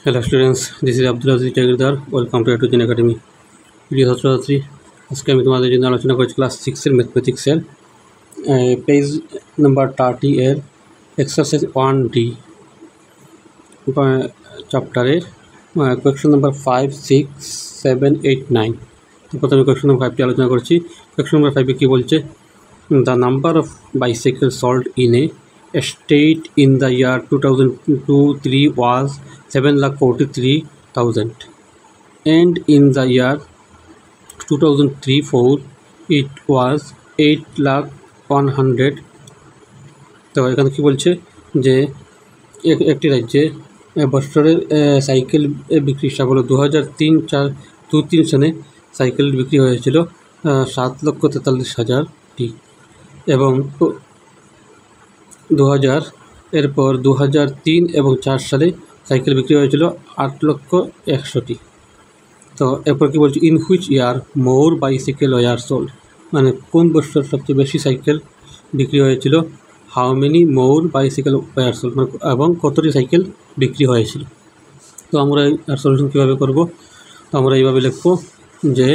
Hello students, this is Abdul Aziz Jagirdaar. Welcome to Atujan Academy. প্রিয় ছাত্রছাত্রী, আজকে আমি তোমাদের জন্য আলোচনা করছি ক্লাস 6 এর ম্যাথমেটিক্সের পেজ নাম্বার 30 এর এক্সারসাইজ 1D চ্যাপ্টারের কোয়েশ্চন নাম্বার 5, 6, 7, 8, 9। তো প্রথমে কোয়েশ্চন নাম্বার 5টি আলোচনা করছি। কোয়েশ্চন নাম্বার 5 কি বলছে? The number of bicycle sold in a state in the year 2002-3 was 7,43,000 and in the year 2003-4 it was 8,100। তো এখানে কি বলছে যে একটি রাজ্যে বছরের সাইকেল বিক্রি হিসাব হলো 2003 সনে সাইকেল বিক্রি হয়েছিল 7,43,000টি এবং 2000 এরপর 2003 এবং 4 সালে সাইকেল বিক্রি হয়েছিল 8,100টি। তো এরপর কি বলছে? In which year more bicycle were sold, মানে কোন বছর সবচেয়ে বেশি সাইকেল বিক্রি হয়েছিল? How many more bicycle were sold, মানে এবং কতটি সাইকেল বিক্রি হয়েছিল। তো আমরা আর সলিউশন কীভাবে করব? তো আমরা এইভাবে লিখব যে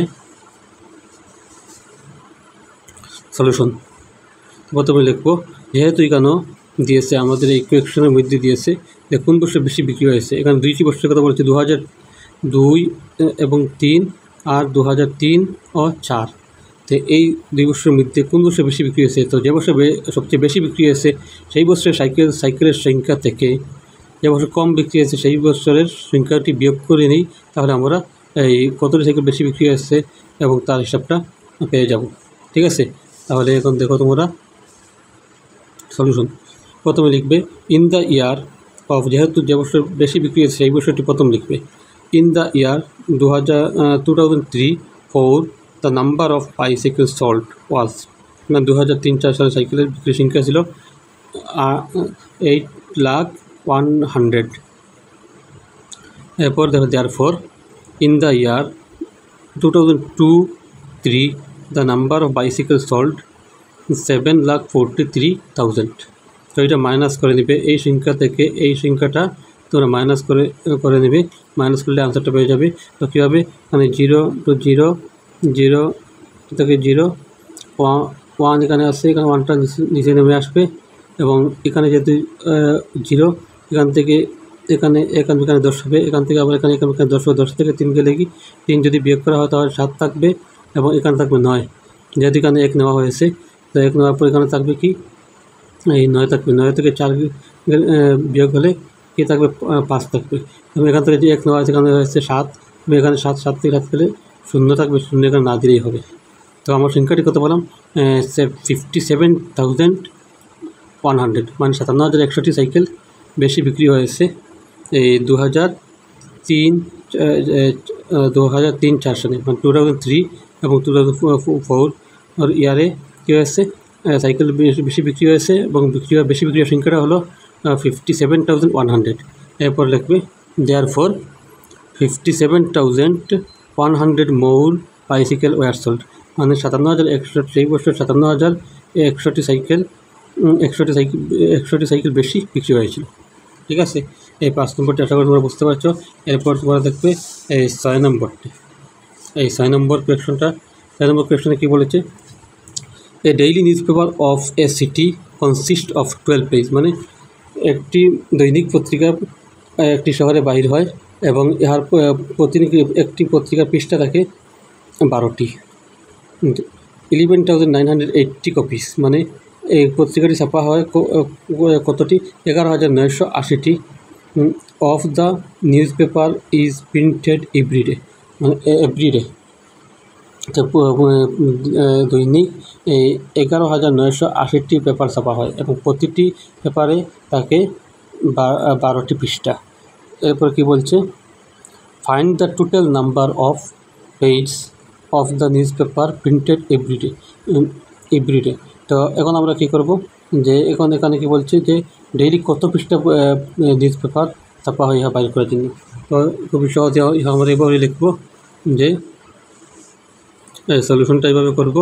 সলিউশন প্রথমে লিখব, যেহেতু এখানে দিয়েছে আমাদের এই ইকুয়েশনের মধ্যে দিয়েছে যে কোন বছর বেশি বিক্রি হয়েছে। এখানে দুইটি বছরের কথা বলছে, 2002 এবং 3 আর 2003 ও 4। তো এই দুই বছরের মধ্যে কোন বছর বেশি বিক্রি হয়েছে? তো যে বছর সবচেয়ে বেশি বিক্রি হয়েছে সেই বছরের সাইকেলের সংখ্যা থেকে যে বছর কম বিক্রি হয়েছে সেই বছরের সংখ্যাটি বিয়োগ করে নিই, তাহলে আমরা এই কতটি সাইকেল বেশি বিক্রি হয়েছে এবং তার হিসাবটা পেয়ে যাব। ঠিক আছে, তাহলে এখন দেখো তোমরা সলিউশন। প্রথমে লিখবে ইন দ্য ইয়ার অফ, যেহেতু যে বছর বেশি বিক্রি হয়েছে সেই বছরটি প্রথম লিখবে। In the year 2003-4 the number of bicycle sold was, মানে 2003-4 সালে সাইকেলের বিক্রি সংখ্যা ছিল 8,100,000। এরপর দেখো therefore in the year 2002-3 the number of bicycle sold 7,43,000। তো এটা মাইনাস করে নেবে, এই সংখ্যা থেকে এই সংখ্যাটা তোমরা মাইনাস করে নেবে। মাইনাস করলে আনসারটা পেয়ে যাবে। তো কীভাবে? মানে 0 to 0 0 থেকে 0 1 এখানে আসছে, এখানে 1টা নিচে নেমে আসবে এবং এখানে যেহেতু 0 এখান থেকে এখানে 10 হবে, এখান থেকে আবার এখানে 10 হবে। 10 থেকে 3 গেলে কি 3 যদি বিয়োগ করা হয় তাহলে 7 থাকবে এবং এখানে থাকবে 9। যেহেতু এখানে 1 নেওয়া হয়েছে, তো 1 নেওয়ার পর এখানে থাকবে কি এই 9 থাকবে। 9 থেকে 4 বিয়োগ হলে কি থাকবে? 5 থাকবে এবং এখান থেকে যে 1 নেওয়া হয়েছে এখানে হয়েছে 7, এখানে 7 থেকে 7 পেলে 0 থাকবে, 0 এখানে না দিলেই হবে। তো আমার সংখ্যাটি কত বললাম? 57,100, মানে 57,100টি সাইকেল বেশি বিক্রি হয়েছে এই 2003-4 সালে, মানে 2003 এবং 2004 ইয়ারে কী হয়েছে? সাইকেল বেশি বিক্রি হয়েছে এবং বেশি বিক্রি হওয়ার সংখ্যাটা হলো 57,100। এরপর লিখবে therefore 57,100 more bicycle were sold, মানে 57,100, সেই বছর 57,100টি সাইকেল বেশি বিক্রি হয়েছিল। ঠিক আছে, এই 5 নম্বরটি আশা করি তোমরা বুঝতে পারছো। এরপর তোমরা দেখবে এই 6 নম্বরটি, এই 6 নম্বর কোয়েশ্চনে কী বলেছে? A daily newspaper of a city consist of 12 page, মানে একটি দৈনিক পত্রিকা একটি শহরে বাহির হয় এবং ইহার একটি পত্রিকার পৃষ্ঠা থাকে 12টি। 11,980 কপিস, মানে এই পত্রিকাটি ছাপা হয় কতটি? 11,980টি। Of the newspaper is printed everyday, মানে এভরিডে। তো দৈনিক 11,980টি পেপার ছাপা হয় এবং প্রতিটি পেপারে থাকে 12টি পৃষ্ঠা। এরপর কি বলছে? Find the total number of page of the newspaper printed everyday. তো এখন আমরা কী করব? যে এখানে কি বলছে যে ডেইলি কত পৃষ্ঠা নিউজ পেপার ছাপা হয় ইহা বাইর করার জন্য। তো খুবই সহজ, আমরা এভাবে লিখব যে সলিউশনটা এইভাবে করব।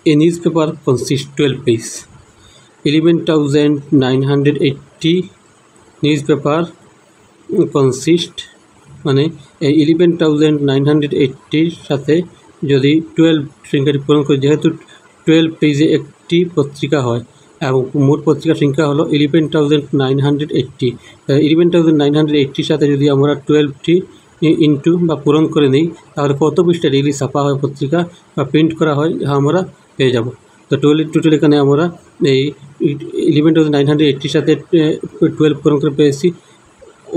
A newspaper consist 12 page, 11,980 newspaper consist মানে এই 11,980 সাথে যদি 12 সংখ্যাটি পূরণ করে, যেহেতু 12 পেজে একটি পত্রিকা হয় এবং মোট পত্রিকার সংখ্যা হলো 11,980, 11,980 সাথে যদি আমরা 12টি ইন্টু বা পূরণ করে নিই, তাহলে কত পৃষ্ঠা ডেইলি ছাপা হয় পত্রিকা বা প্রিন্ট করা হয় আমরা পেয়ে যাব। তো টোটাল এখানে আমরা এই 11,980 সাথে 12 পূরণ করে পেয়েছি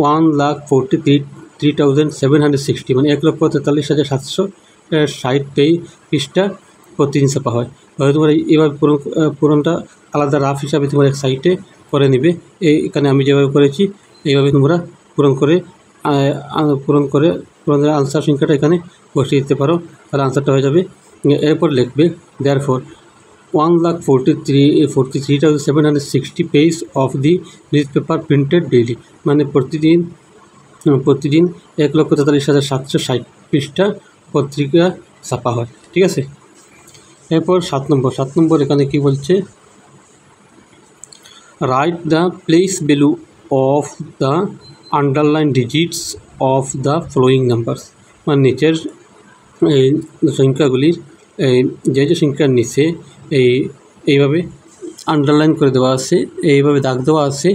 1,43,760, মানে 1,43,760 পৃষ্ঠা প্রতিদিন ছাপা হয়। তাহলে তোমরা এবার পূরণটা আলাদা রাফ হিসাবে তোমার এক সাইটে করে নিবে। এখানে আমি যেভাবে করেছি এইভাবে তোমরা পূরণের আনসার সংখ্যাটা এখানে বসিয়ে দিতে পারো, তাহলে আনসারটা হয়ে যাবে। এরপর লিখবে therefore 1,43,760 page of the news paper printed daily, মানে প্রতিদিন 1,43,760 পৃষ্ঠা পত্রিকা ছাপা হয়। ঠিক আছে, এরপর 7 নম্বর এখানে কি বলছে, write the place value of the underline digits of the following numbers, মানে নিচের এই সংখ্যাগুলির যে সংখ্যার নিচে এইভাবে আন্ডারলাইন করে দেওয়া আছে, এইভাবে দাগ দেওয়া আছে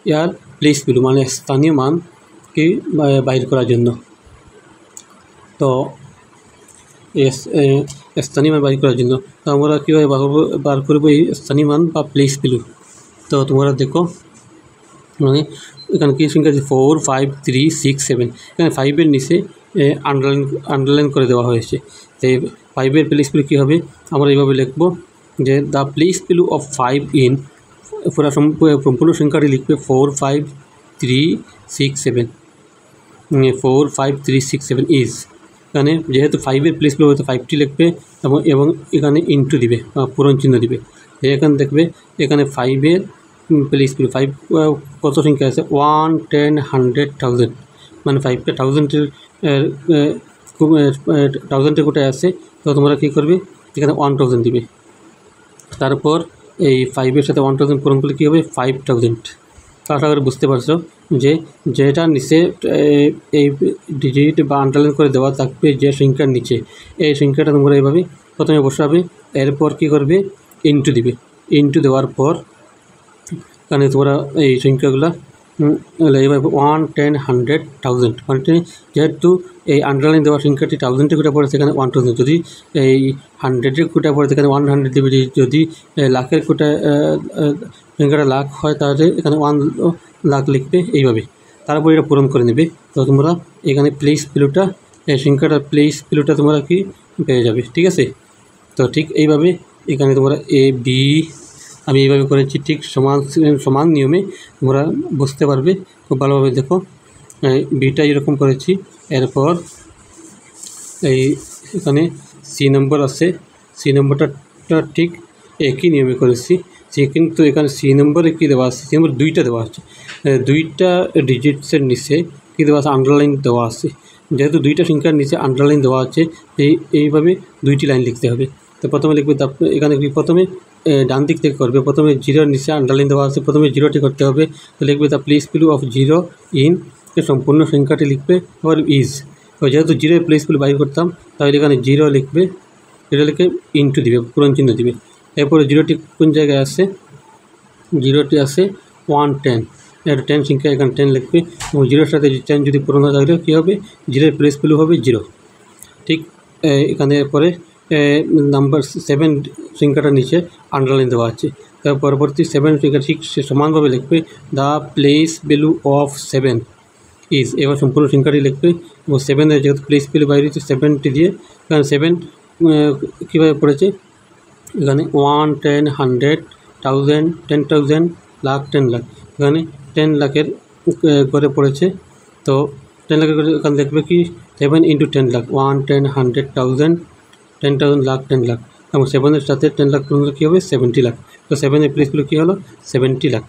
ইয়ার প্লেস ভ্যালু মানে স্থানীয় মানকে বাইর করার জন্য। তো স্থানীয় মান বাইর করার জন্য তো আমরা কীভাবে বার করবো এই স্থানীয় মান বা প্লেস ভ্যালু। তো তোমরা দেখো মানে এখানে কী সংখ্যা আছে 4, 5, 3, 6, 7, এখানে 5-এর নিচে আন্ডারলাইন করে দেওয়া হয়েছে। তো 5-এর প্লেস ভ্যালু কী হবে, আমরা এইভাবে লিখবো যে the place value of 5 in পুরো সম্পূর্ণ সংখ্যাটি লিখবে 4, 5, 3, 6, 7, 4, 5, 3, 6, 7 ইজ, এখানে যেহেতু 5-এর প্লেস ভ্যালু হয়তো 5টি লিখবে এবং এখানে ইন্টু দিবে বা পূরণ চিহ্ন দিবে। এখানে দেখবে এখানে 5-এর প্লেস ভ্যালু 5 কত সংখ্যা আছে 1, 10, 100, 1000, মানে 5টা 1000-এর কোটায় আছে। তো তোমরা কী করবে এখানে 1000 দিবে, তারপর এই 5-এর সাথে 1000 পূরণ করলে কী হবে 5000। আশা করে বুঝতে পারছো যে যেটা নিচে এই ডিজিট বা আন্ডারলাইন করে দেওয়া থাকবে যে সংখ্যার নিচে, এই সংখ্যাটা তোমরা এইভাবে প্রথমে বসাবে, এরপর কী করবে ইন্টু দিবে, ইন্টু দেওয়ার পর এখানে তোমরা এই সংখ্যাগুলো এইভাবে 1, 10, 100, 1000, মানে যেহেতু এই আন্ডারলাইন দেওয়া সংখ্যাটি 1000-এর কোটা পড়ে সেখানে 1000, যদি এই 100-এর কোটা পড়ে সেখানে 100 দেবে, যদি লাখের কোটা সংখ্যাটা লাখ হয় তাহলে এখানে 1 লাখ লিখবে এইভাবে, তারপর এটা পূরণ করে নেবে। তো তোমরা এখানে প্লেস ভ্যালুটা এই সংখ্যাটার প্লেস ভ্যালুটা তোমরা কি পেয়ে যাবে। ঠিক আছে, তো ঠিক এইভাবে এখানে তোমরা AB আমি এইভাবে করেছি, ঠিক সমান নিয়মে তোমরা বুঝতে পারবে খুব ভালোভাবে। দেখো বিটা এরকম করেছি, এরপর এই এখানে সি নম্বর আছে, সি নম্বরটা ঠিক একই নিয়মে করেছি, কিন্তু এখানে সি নম্বরে কী দেওয়া আছে, সি নম্বর 2টা দেওয়া আছে, 2টা ডিজিটসের নিচে কী দেওয়া আছে আন্ডারলাইন দেওয়া আছে। যেহেতু 2টা সংখ্যার নিচে আন্ডারলাইন দেওয়া আছে এইভাবে 2টি লাইন লিখতে হবে। তো প্রথমে লিখবে এখানে প্রথমে ডান দিক থেকে করবে, প্রথমে 0-এর নিচে আন্ডারলাইন দেওয়া আছে, প্রথমে 0টি করতে হবে। তো লিখবে the place value of 0 in সম্পূর্ণ সংখ্যাটি লিখবে, আবার ইজ, যেহেতু 0-এর প্লেস ভ্যালু বাইর করতাম তাহলে এখানে 0 লিখবে, 0 লিখে ইন্টু দিবে, পূরণ চিহ্ন দিবে। এরপরে 0টি কোন জায়গায় আছে, 0টি আছে 110, এটা 10 সংখ্যা, এখানে 10 লিখবে এবং 0-এর সাথে 10 যদি পূরণ হয় তাহলে কী হবে 0-এর প্লেস ভ্যালু হবে 0। ঠিক এখানে পরে নাম্বার 7 সংখ্যাটা নিচে আন্ডারলাইন দেওয়া আছে, তার পরবর্তী 7 সংখ্যা ঠিক সমানভাবে লিখবে the place value of 7 is, এবার সম্পূর্ণ সংখ্যাটি লিখবে এবং 7-এর যেহেতু প্লেস ভ্যালু বাইরে হচ্ছে 7টি দিয়ে, কারণ 7 কীভাবে পড়েছে এখানে 1, 10, 100, 1000, 10,000, লাখ, 10 লাখ, এখানে 10 লাখের করে পড়েছে। তো 10 লাখের করে এখানে দেখবে কি 7 × 10 লাখ, 1, 10, 100, 1000, 10,000, লাখ, 10 লাখ, এবং 7-এর সাথে 10 লাখ পূরণ কী হবে 70 লাখ। তো 7-এর প্লেসগুলো কী হলো 70 লাখ।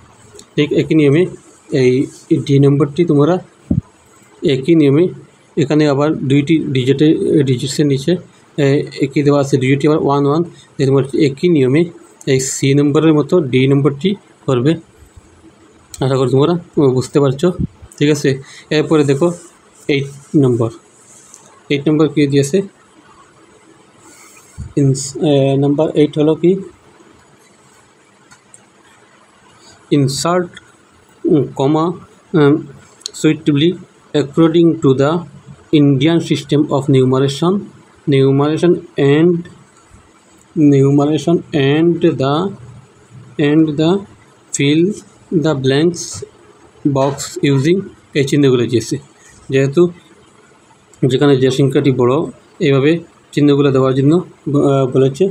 ঠিক একই নিয়মে এই ডি নম্বরটি তোমরা একই নিয়মে এখানে আবার 2টি ডিজিটসের নিচে একই দেওয়া আছে, 2টি আবার 1, 1, তোমার একই নিয়মে এই সি নম্বরের মতো ডি নম্বরটি করবে। আশা করি তোমরা বুঝতে পারছো। ঠিক আছে। এরপরে দেখো 8 নম্বর কি দিয়েছে, নাম্বার 8 হলো কি, insert comma suitably according to the Indian system of numeration and the fill the blanks box using এই চিহ্নগুলো দিয়েছে। যেহেতু যেখানে যে সংখ্যাটি বড় এইভাবে চিহ্নগুলো দেওয়ার জন্য বলেছে।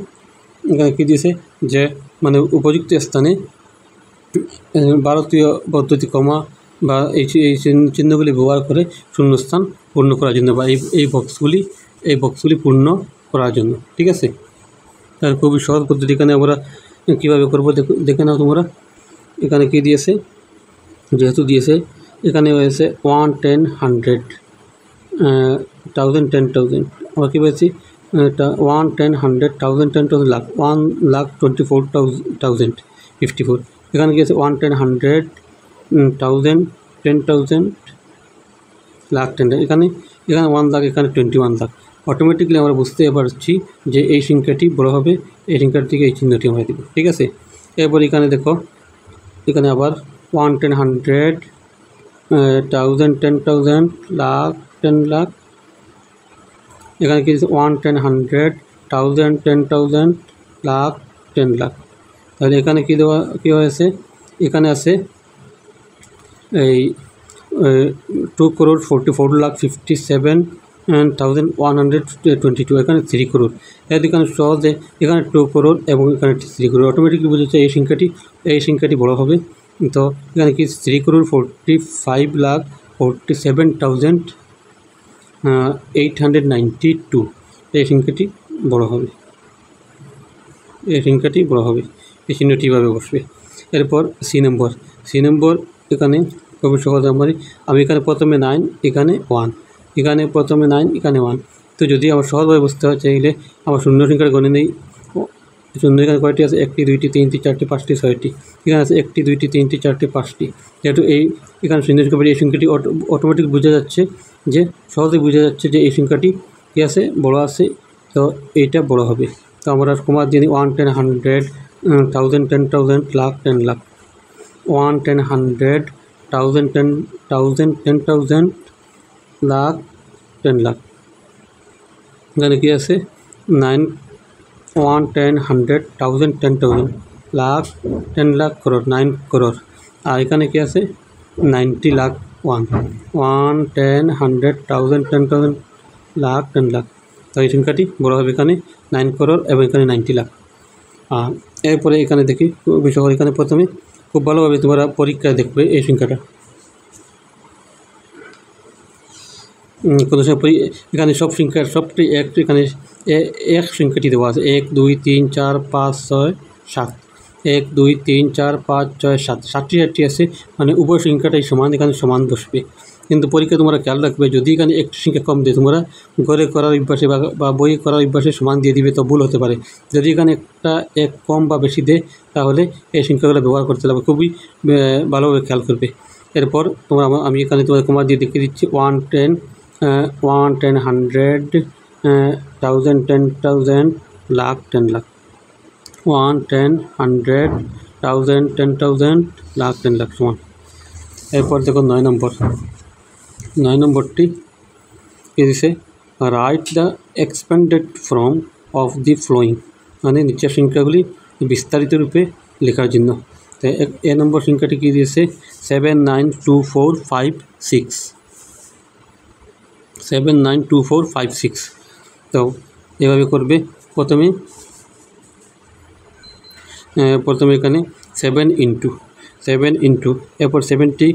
এখানে কী দিয়েছে যে মানে উপযুক্ত স্থানে ভারতীয় পদ্ধতি কমা বা এই চিহ্নগুলি ব্যবহার করে শূন্যস্থান পূর্ণ করার জন্য বা এই বক্সগুলি পূর্ণ করার জন্য। ঠিক আছে, তার খুবই সহজ পদ্ধতি। এখানে আমরা কীভাবে করবো দেখে নাও তোমরা। এখানে কী দিয়েছে, যেহেতু দিয়েছে এখানে হয়েছে 1, 10, 100, 1000, 10,000। আমরা কী পেয়েছি, 1, 10, 100, 1000, 10,000, লাখ, 1,24,054। এখানে গিয়েছে 1, 10, 100, 1000, 10,000, লাখ, 10। এখানে 1 লাখ, এখানে 21 লাখ। অটোমেটিকলি আমরা বুঝতে পারছি যে এই সংখ্যাটি বড় হবে, এই সংখ্যার থেকে এই চিহ্নটি আমরা দেব। ঠিক আছে, এরপর এখানে দেখো, এখানে আবার 1, 10, 100, 1000, 10,000, লাখ, 10 লাখ। এখানে কি 1, 10, 100, 1000, 10,000, লাখ, 10 লাখ। তাহলে এখানে কী হয়েছে, এখানে আছে এই 2,44,57,122। এখানে 3 করোড়। এখানে সহজে এখানে 2 করোড় এবং এখানে 3 করোড়। অটোমেটিকলি বুঝেছে এই সংখ্যাটি বড় হবে। তো এখানে কি 3,45,47,892 এই সংখ্যাটি বড় হবে, এই চিহ্নটি এভাবে বসবে। এরপর সি নম্বর এখানে খুবই সহজ। আমি এখানে প্রথমে 9, এখানে 1, এখানে প্রথমে 9, এখানে 1। তো যদি আমার সহজভাবে বুঝতে হয় চাইলে আমার শূন্য সংখ্যার গণে নেই। শূন্য এখানে কয়টি আছে, 1টি 2টি 3টি 4টি 5টি 6টি। এখানে আছে 1টি 2টি 3টি 4টি 5টি। যেহেতু এখানে শূন্য সংখ্যা এই সংখ্যাটি অটোমেটিক বোঝা যাচ্ছে, যে সহজে বোঝা যাচ্ছে যে এই সংখ্যাটি কী আছে, বড় আছে। তো এইটা বড় হবে। তো আমরা কুমার দিয়ে 1, 10, 100, 1000, 10,000, লাখ, 10 লাখ। 1, 10, 100, 1000, 10,000, লাখ, 10 লাখ। এখানে কি আছে 9, 1, 10, 100, 1000, 10,000, লাখ, 10 লাখ, করোড়, 9 করোড়। আর এখানে কি আছে 90 লাখ, 1, 10, 100, 1000, 10,000, লাখ, 10 লাখ। তো এই সংখ্যাটি বড় হবে, এখানে 9 করোড় এবং এখানে 90 লাখ। এরপরে এখানে দেখি বিষয়, এখানে প্রথমে খুব ভালোভাবে তোমরা পরীক্ষায় দেখবে এই সংখ্যাটা। কোনো সময় এখানে সব সংখ্যার সবটি এখানে এক সংখ্যাটি দেওয়া আছে, 1, 2, 3, 4, 5, 6, 7। 1, 2, 3, 4, 5, 6, 7, 7টি আছে, মানে উভয় সংখ্যাটাই সমান, এখানে সমান বসবে। কিন্তু পরীক্ষা তোমরা খেয়াল রাখবে, যদি এখানে একটি সংখ্যা কম দিয়ে তোমরা ঘরে করার অভ্যাসে বা বই করার অভ্যাসে সমান দিয়ে দিবে, তো ভুল হতে পারে। যদি এখানে এক কম বা বেশি দেয়, তাহলে এই সংখ্যাগুলো ব্যবহার করতে হবে, খুবই ভালোভাবে খেয়াল করবে। এরপর আমি এখানে তোমার কমা দিয়ে দেখিয়ে দিচ্ছি। 1, 10, 100, 1000, 10,000, লাখ, 10 লাখ। 1, 10, 100, 1000, 10,000, লাখ, 10 লাখ সমান। এরপর দেখো 9 নম্বরটি কী দিছে, write the expanded form of the following, মানে নিচের সংখ্যাগুলি বিস্তারিত রূপে লেখার জন্য। তো এ নম্বর সংখ্যাটি কী দিয়েছে, 7924556, 7924556। তো এভাবে করবে। প্রথমে এখানে 7 ইন্টু এরপর 7টি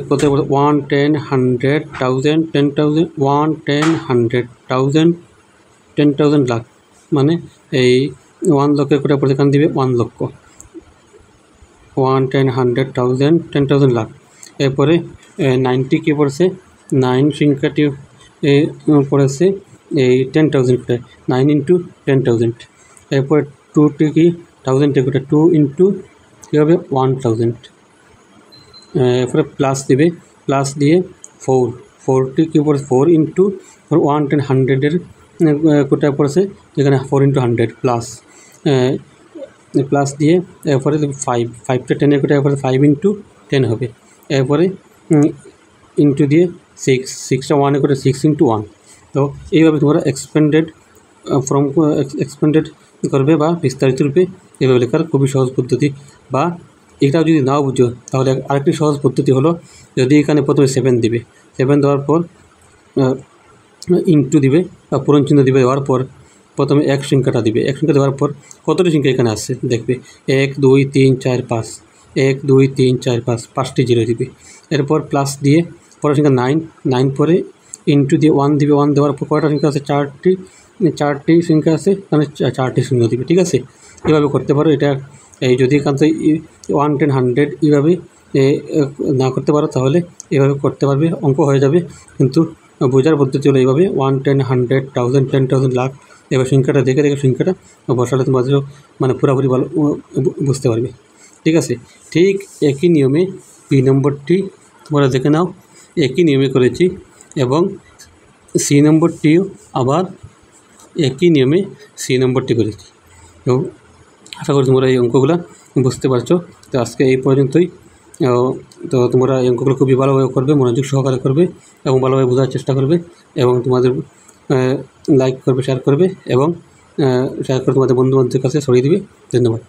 কত, 1, 10, 100, 1000, 10,000, 1, 10, 100, 1000, 10,000, লাখ, মানে এই 1 লক্ষের করে পরে এখানে দিবে 1 লক্ষ। 1, 10, 100, 1000, 10,000, লাখ। এরপরে 90 কী পড়েছে, 9 সংখ্যাটি পড়েছে এই 10,000 করে, 9 ইন্টু 10,000। এরপরে 2টি কি 1000 করে, 2 ইন্টু কী হবে 1000। এরপরে প্লাস দিবে প্লাস দিয়ে 4টি কী পড়েছে 4 ইন্টু 110 100-এর কোটা পড়েছে এখানে 4 ইন্টু 100 প্লাস দিয়ে এরপরে 5টা 10-এর কোটা এরপরে 5 ইন্টু 10 হবে, এরপরে ইন্টু দিয়ে 6টা 1-এর কোটা 6 ইন্টু 1। তো এইভাবে তোমরা এক্সপেন্ডেড করবে বা বিস্তারিত রূপে এভাবে লেখার খুবই সহজ পদ্ধতি। বা এটাও যদি নাও বুঝো তাহলে আরেকটি সহজ পদ্ধতি হলো, যদি এখানে প্রথমে 7 দিবে, 7 দেওয়ার পর ইন্টু দিবে বা পূরণ চিহ্ন দিবে, দেওয়ার পর প্রথমে এক সংখ্যাটা দিবে, এক সংখ্যা দেওয়ার পর কতটি সংখ্যা এখানে আসছে দেখবে 1 2 3 4 5, 1 2 3 4 5, 5টি জিরো দিবে। এরপর প্লাস দিয়ে পরের সংখ্যা 9 পরে ইন্টু দিয়ে 1 দিবে, 1 দেওয়ার পর কয়টা সংখ্যা আছে 4টি সংখ্যা আছে, মানে 4টি শূন্য দিবে। ঠিক আছে, এভাবে করতে পারো। এটা এই যদি এখান থেকে 110 100 এইভাবে না করতে পারো তাহলে এভাবে করতে পারবে, অঙ্ক হয়ে যাবে। কিন্তু বোঝার পদ্ধতি হলো এইভাবে 110 100 1000 10,000 লাখ, এবার সংখ্যাটা দেখে সংখ্যাটা বসালে তোমাদের মানে পুরোপুরি ভালো বুঝতে পারবে। ঠিক আছে, ঠিক একই নিয়মে বি নম্বরটি তোমরা দেখে নাও, একই নিয়মে করেছি এবং সি নম্বরটিও আবার একই নিয়মে সি নম্বরটি করেছি। তো আশা করি তোমরা এই অঙ্কগুলো বুঝতে পারছো। তো আজকে এই পর্যন্তই। তো তোমরা এই অঙ্কগুলো খুবই ভালোভাবে করবে, মনোযোগ সহকারে করবে এবং ভালোভাবে বোঝার চেষ্টা করবে এবং তোমাদের লাইক করবে, শেয়ার করবে এবং শেয়ার করে তোমাদের বন্ধুবান্ধবের কাছে ছড়িয়ে দিবে। ধন্যবাদ।